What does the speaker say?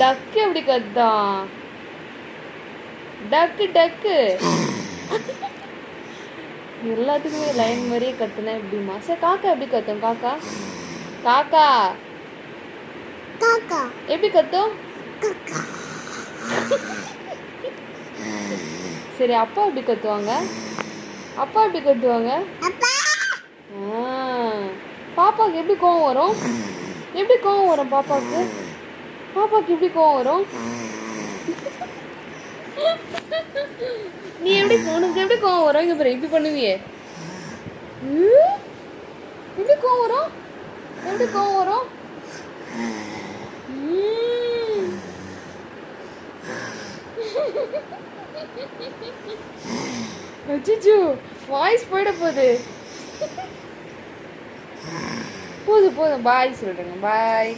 டக்கு எப்படி கத்தான்? டக்கு டக்கு. எல்லாத்துக்குமே லைன் மாதிரியே கத்துனா எப்படிமா? சரி காக்கா எப்படி கத்தும்? காக்கா காக்கா காக்கா எப்படி கத்தும்? சரி அப்பா எப்படி கத்துவாங்க? அப்பா எப்படி கத்துவாங்க? பாப்பாவுக்கு எப்படி கோவம் வரும்? எப்படி கோவம் வரும் பாப்பாவுக்கு? பாப்பாவுக்கு எப்படி கோவம் வரும்? நீ எப்படி உனக்கு எப்படி கோவம் வரும்? இங்க பாரு இப்படி பண்ணுவியே. எப்படி கோவம் வரும்? எப்படி கோவம் வரும்? அச்சச்சோ வாய்ஸ் போயிட போகுது. போதும் பாய் சொல்றேங்க. பாய்.